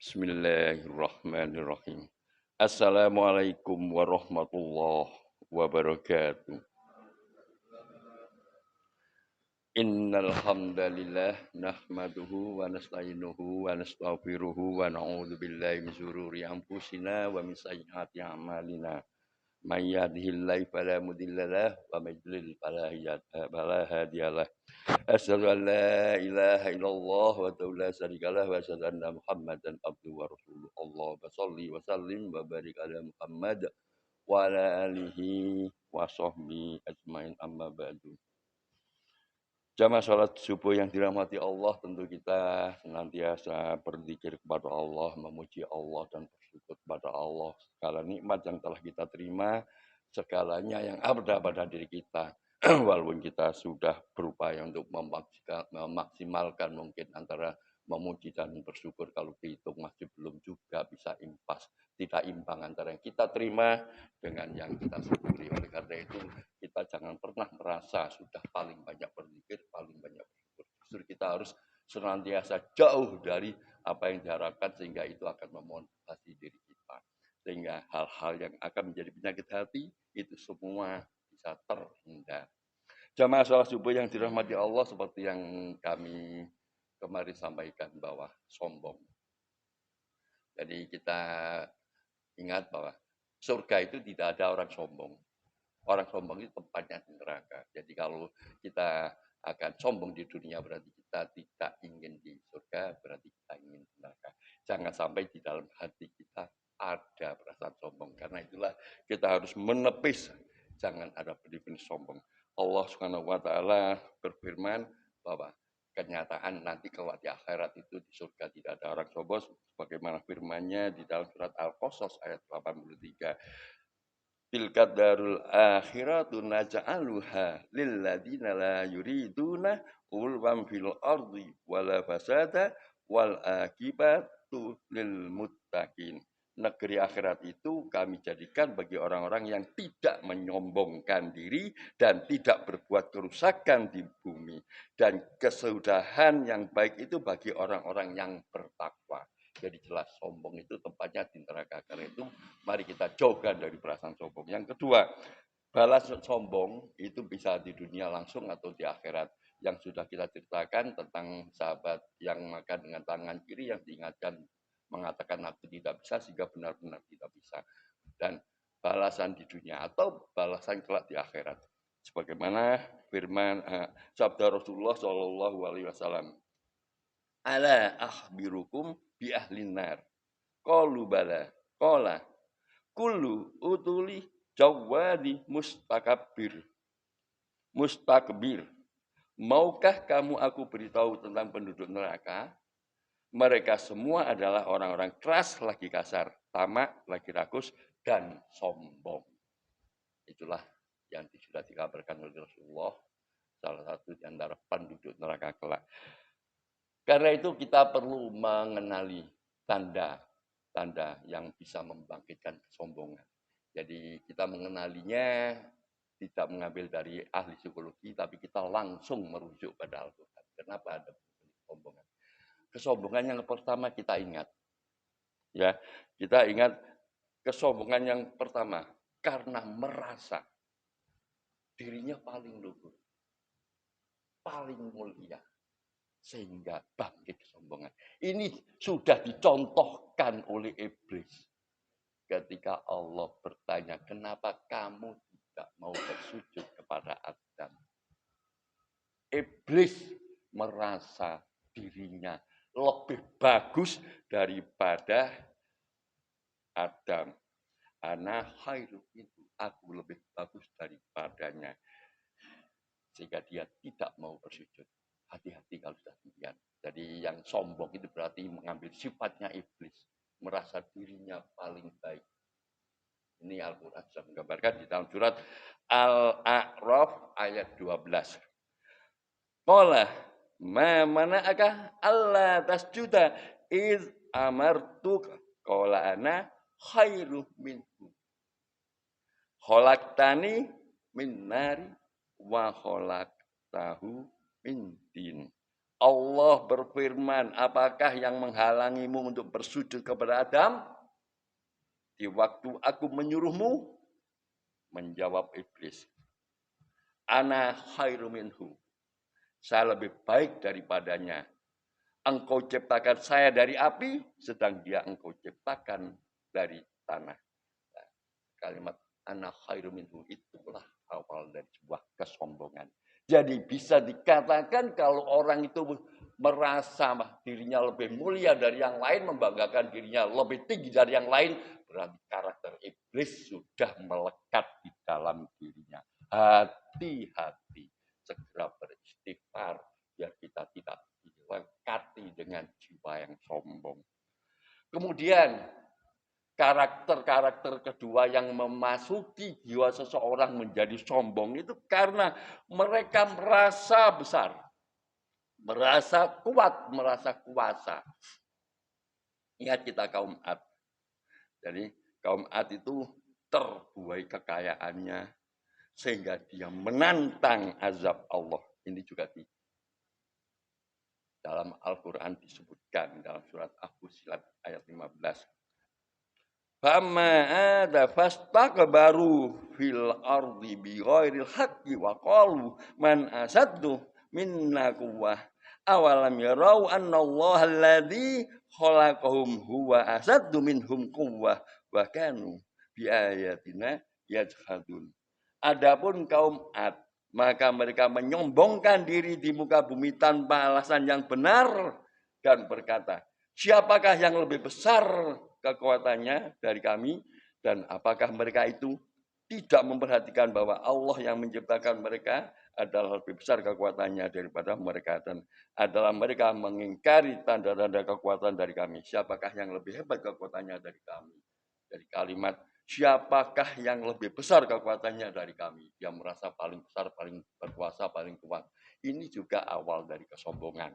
Bismillahirrahmanirrahim. Assalamualaikum warahmatullahi wabarakatuh. Innal hamdalillah nahmaduhu wa nasta'inuhu wa nastaghfiruhu wa na'udzu billahi min syururi anfusina wa min sayyiati a'malina. May yahdihillahu fala mudhillalah wa may yudlil fala hadiyalah. Asyhadu an la ilaha illallah wa la syarikalah wa asyhadu anna Muhammadan abduhu wa rasuluh. Allahumma shalli wa sallim wa barik ala Muhammad wa ala alihi wa sahbihi ajmain amma ba'du. Jamaah salat subuh yang dirahmati Allah, tentu kita senantiasa berzikir kepada Allah, memuji Allah dan bersyukur kepada Allah segala nikmat yang telah kita terima, segalanya yang ada pada diri kita. Walaupun kita sudah berupaya untuk memaksimalkan mungkin antara memuji dan bersyukur, kalau dihitung masih belum juga bisa impas, tidak imbang antara yang kita terima dengan yang kita syukuri. Oleh karena itu kita jangan pernah merasa sudah paling banyak berzikir, paling banyak bersyukur. Justru kita harus senantiasa jauh dari apa yang diharapkan, sehingga itu akan memotivasi diri kita. Sehingga hal-hal yang akan menjadi penyakit hati itu semua bisa terhindar. Jamaah sholat subuh yang dirahmati Allah, seperti yang kami kemarin sampaikan bahwa sombong. Jadi kita ingat bahwa surga itu tidak ada orang sombong. Orang sombong itu tempatnya di neraka. Jadi kalau kita akan sombong di dunia, berarti kita tidak ingin di surga, berarti kita ingin di neraka. Jangan sampai di dalam hati kita ada perasaan sombong. Karena itulah kita harus menepis, jangan ada definisi sombong. Allah Subhanahu wa taala berfirman bahwa kenyataan nanti kalau di akhirat itu di surga tidak ada orang sombong, sebagaimana firman-Nya di dalam surat Al-Qasas ayat 83. Tilka darul akhiratu naj'aluha lilladzina la yuriduna ulwan fil ardi wala fasada wal akibatu lil muttaqin. Negeri akhirat itu kami jadikan bagi orang-orang yang tidak menyombongkan diri dan tidak berbuat kerusakan di bumi, dan kesudahan yang baik itu bagi orang-orang yang bertakwa. Jadi jelas sombong itu tempatnya di neraka. Karena itu mari kita jauhkan dari perasaan sombong. Yang kedua, balas sombong itu bisa di dunia langsung atau di akhirat. Yang sudah kita ceritakan tentang sahabat yang makan dengan tangan kiri, yang diingatkan mengatakan aku tidak bisa, sehingga benar-benar tidak bisa. Dan balasan di dunia atau balasan kelak di akhirat. Sebagaimana firman sabda Rasulullah Shallallahu Alaihi Wasallam, ala akhbirukum bi ahlin nar. Qalu bala. Qala kullu utuli jawadi mustakbir. Maukah kamu aku beritahu tentang penduduk neraka? Mereka semua adalah orang-orang keras lagi kasar, tamak lagi rakus, dan sombong. Itulah yang sudah dikabarkan oleh Rasulullah, salah satu di antara penduduk neraka kelak. Karena itu kita perlu mengenali tanda yang bisa membangkitkan kesombongan. Jadi kita mengenalinya tidak mengambil dari ahli psikologi, tapi kita langsung merujuk pada Al-Quran. Kenapa ada kesombongan? Kesombongan yang pertama kita ingat. Ya, kita ingat kesombongan yang pertama karena merasa dirinya paling luhur, paling mulia, sehingga bangkit kesombongan. Ini sudah dicontohkan oleh iblis. Ketika Allah bertanya, kenapa kamu tidak mau bersujud kepada Adam? Iblis merasa dirinya lebih bagus daripada Adam. Ana khairu itu, aku lebih bagus daripadanya. Sehingga dia tidak mau bersujud. Hati-hati kalau sudah demikian. Jadi yang sombong itu berarti mengambil sifatnya iblis, merasa dirinya paling baik. Ini Al-Quran sudah menggambarkan di dalam surat Al-A'raf ayat 12. Qala ma mana'aka alla tasjuda iz amartuk qala ana khairu minhu khalaqtani min nari wa khalaqtahu min tin. Allah berfirman, apakah yang menghalangimu untuk bersujud kepada Adam? Di waktu aku menyuruhmu, menjawab iblis, ana khairu minhu. Saya lebih baik daripadanya. Engkau ciptakan saya dari api, sedang dia engkau ciptakan dari tanah. Nah, kalimat ana khairu minhu itulah awal dari sebuah kesombongan. Jadi bisa dikatakan kalau orang itu merasa dirinya lebih mulia dari yang lain, membanggakan dirinya lebih tinggi dari yang lain, berarti karakter iblis sudah melekat di dalam dirinya. Hati-hati, segera beristighfar biar kita tidak dilekati dengan jiwa yang sombong. Kemudian karakter-karakter kedua yang memasuki jiwa seseorang menjadi sombong itu karena mereka merasa besar, merasa kuat, merasa kuasa. Ingat kita kaum Ad. Jadi kaum Ad itu terbuai kekayaannya sehingga dia menantang azab Allah. Ini juga di dalam Al-Quran disebutkan dalam surat Fussilat ayat 15. Fama ada fastakbaru fil ardi bighairil haqqi wa qalu man asaddu minna quwwah awalam yarau anna Allah alladzi khalaqahum huwa asaddu minhum quwwah wa kanu bi ayatina yajhadun. Adapun kaum Ad, maka mereka menyombongkan diri di muka bumi tanpa alasan yang benar dan berkata, siapakah yang lebih besar kekuatannya dari kami, dan apakah mereka itu tidak memperhatikan bahwa Allah yang menciptakan mereka adalah lebih besar kekuatannya daripada mereka, dan adalah mereka mengingkari tanda-tanda kekuatan dari kami. Siapakah yang lebih hebat kekuatannya dari kami? Dari kalimat siapakah yang lebih besar kekuatannya dari kami? Dia merasa paling besar, paling berkuasa, paling kuat. Ini juga awal dari kesombongan.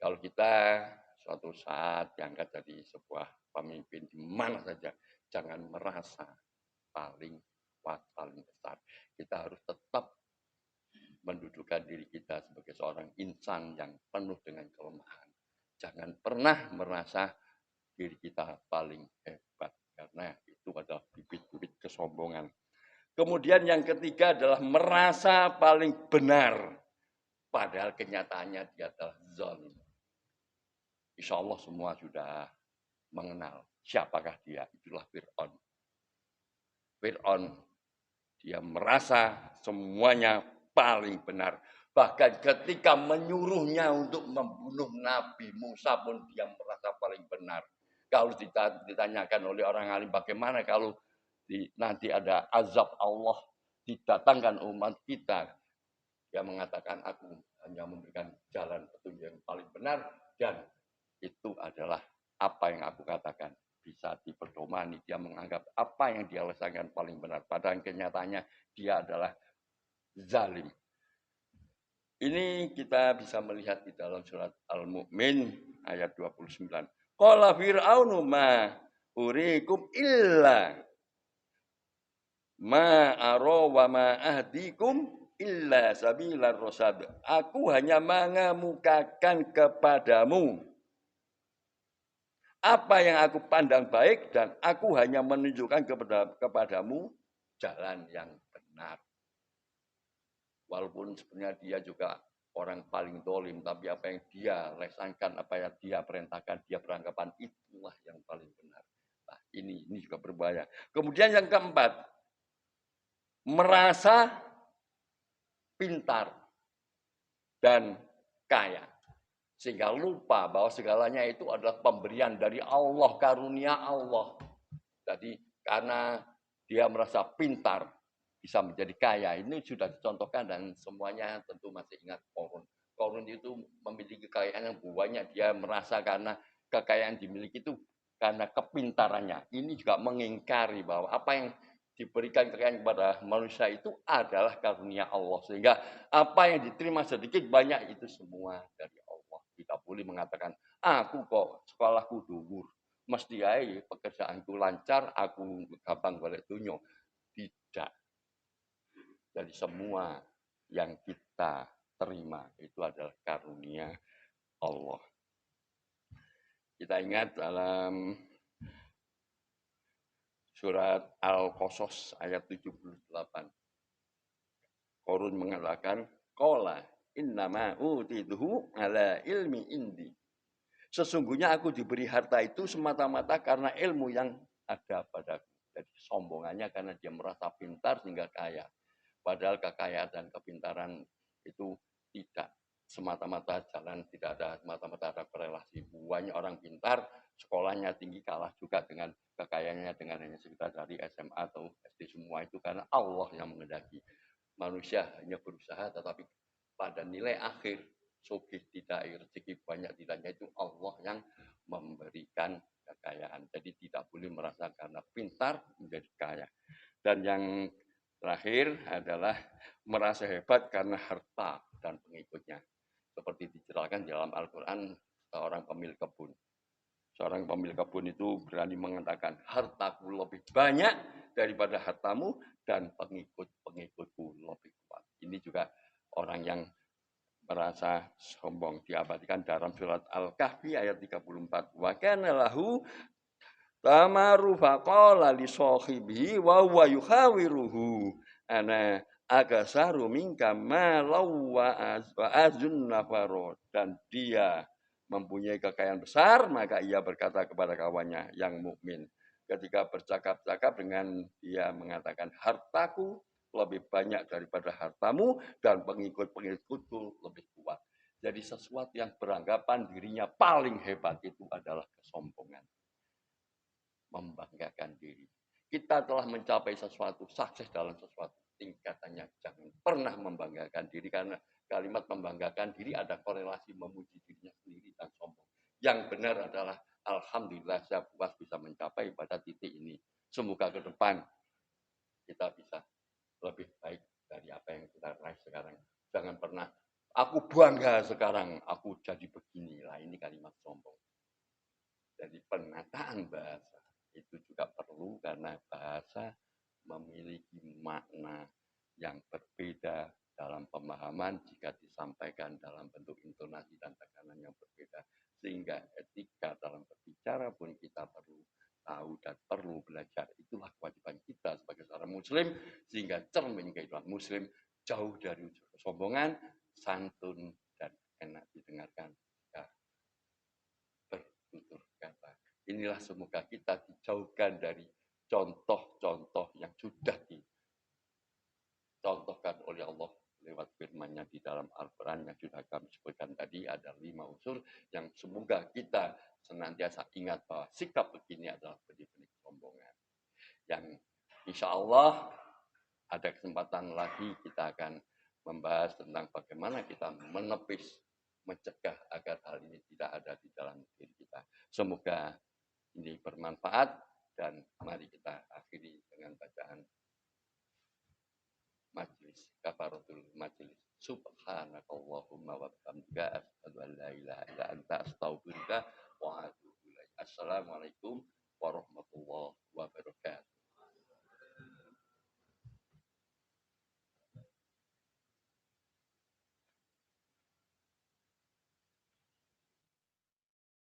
Kalau kita suatu saat diangkat jadi sebuah pemimpin di mana saja, jangan merasa paling kuat, paling besar. Kita harus tetap mendudukan diri kita sebagai seorang insan yang penuh dengan kelemahan. Jangan pernah merasa diri kita paling hebat, karena itu adalah bibit-bibit kesombongan. Kemudian yang ketiga adalah merasa paling benar, padahal kenyataannya dia adalah zalim. Insya Allah semua sudah mengenal siapakah dia. Itulah Fir'aun. Fir'aun, dia merasa semuanya paling benar. Bahkan ketika menyuruhnya untuk membunuh Nabi Musa pun dia merasa paling benar. Kalau ditanyakan oleh orang alim bagaimana kalau nanti ada azab Allah didatangkan umat kita, dia mengatakan aku hanya memberikan jalan petunjuk yang paling benar, dan itu adalah apa yang aku katakan. Bisa diperdomani, dia menganggap apa yang dia laksanakan paling benar. Padahal kenyataannya dia adalah zalim. Ini kita bisa melihat di dalam surat Al-Mu'min ayat 29. Qala fir'aunu ma urikum illa ma aro wa ma ahdikum illa sabilar rosad. Aku hanya mengemukakan kepadamu apa yang aku pandang baik, dan aku hanya menunjukkan kepadamu jalan yang benar. Walaupun sebenarnya dia juga orang paling dolim, tapi apa yang dia lesankan, apa yang dia perintahkan, dia beranggapan itulah yang paling benar. Nah, ini juga berbahaya. Kemudian yang keempat, merasa pintar dan kaya, sehingga lupa bahwa segalanya itu adalah pemberian dari Allah, karunia Allah. Jadi karena dia merasa pintar, bisa menjadi kaya. Ini sudah dicontohkan dan semuanya tentu masih ingat Korun. Korun itu memiliki kekayaan yang banyak. Dia merasa karena kekayaan dimiliki itu karena kepintarannya. Ini juga mengingkari bahwa apa yang diberikan kekayaan kepada manusia itu adalah karunia Allah. Sehingga apa yang diterima sedikit banyak itu semua dari Allah. Tidak boleh mengatakan, aku kok sekolahku dhuwur, mesti aja pekerjaanku lancar, aku gampang golek dunyo. Tidak. Jadi semua yang kita terima. Itu adalah karunia Allah. Kita ingat dalam surat Al-Qasas ayat 78. Qarun mengatakan, qala innama utituhu ala ilmi indi. Sesungguhnya aku diberi harta itu semata-mata karena ilmu yang ada padaku. Jadi sombongannya karena dia merasa pintar sehingga kaya. Padahal kekayaan dan kepintaran itu tidak semata-mata jalan, tidak ada semata-mata ada korelasi. Banyak orang pintar, sekolahnya tinggi kalah juga dengan kekayaannya dengan hanya sekitar dari SMA atau SD semua itu karena Allah yang mengendaki. Manusia hanya berusaha tetapi pada nilai akhir sugih tidak rezeki banyak tidaknya itu Allah yang memberikan kekayaan. Jadi tidak boleh merasa karena pintar menjadi kaya. Dan yang terakhir adalah merasa hebat karena harta dan pengikutnya. Seperti diceritakan di dalam Al-Quran seorang pemilik kebun. Seorang pemilik kebun itu berani mengatakan hartaku lebih banyak daripada hartamu dan pengikut-pengikutku lebih kuat. Ini juga orang yang merasa sombong diabadikan dalam surat Al-Kahfi ayat 34. Wa kana lahu tamaru faqala li sahibihi wa huwa yuhawiruhu ana agasaru minka ma lawa azun nafaro. Dan dia mempunyai kekayaan besar, maka ia berkata kepada kawannya yang mukmin ketika bercakap-cakap dengan dia mengatakan hartaku lebih banyak daripada hartamu dan pengikut-pengikutku lebih kuat. Jadi sesuatu yang beranggapan dirinya paling hebat itu adalah kesombongan. Membanggakan diri. Kita telah mencapai sesuatu, sukses dalam sesuatu. Tingkatannya jangan pernah membanggakan diri karena kalimat membanggakan diri ada korelasi memuji dirinya sendiri dan sombong. Yang benar adalah alhamdulillah saya puas bisa mencapai pada titik ini. Semoga ke depan kita bisa lebih baik dari apa yang kita raih sekarang. Jangan pernah aku bangga sekarang aku jadi begini lah, ini kalimat sombong. Jadi penataan bahasa itu juga perlu karena bahasa memiliki makna yang berbeda dalam pemahaman jika disampaikan dalam bentuk intonasi dan tekanan yang berbeda. Sehingga etika dalam berbicara pun kita perlu tahu dan perlu belajar. Itulah kewajiban kita sebagai seorang muslim sehingga cermin kehidupan muslim jauh dari unsur kesombongan, santun dan enak didengarkan. Bertutur kata. Inilah semoga kita dijauhkan dari contoh-contoh yang sudah dicontohkan oleh Allah lewat firman-Nya di dalam Al-Quran yang sudah kami sebutkan tadi. Ada 5 unsur yang semoga kita senantiasa ingat bahwa sikap begini adalah benih-benih kesombongan. Yang insya Allah ada kesempatan lagi kita akan membahas tentang bagaimana kita menepis, mencegah agar hal ini tidak ada di dalam diri kita. Semoga ini bermanfaat dan mari kita akhiri dengan bacaan majlis kafaratul majlis. Subhanakallahumma wa bihamdika asyhadu an la ilaha illa anta astaghfiruka wa atubu ilaik. Assalamualaikum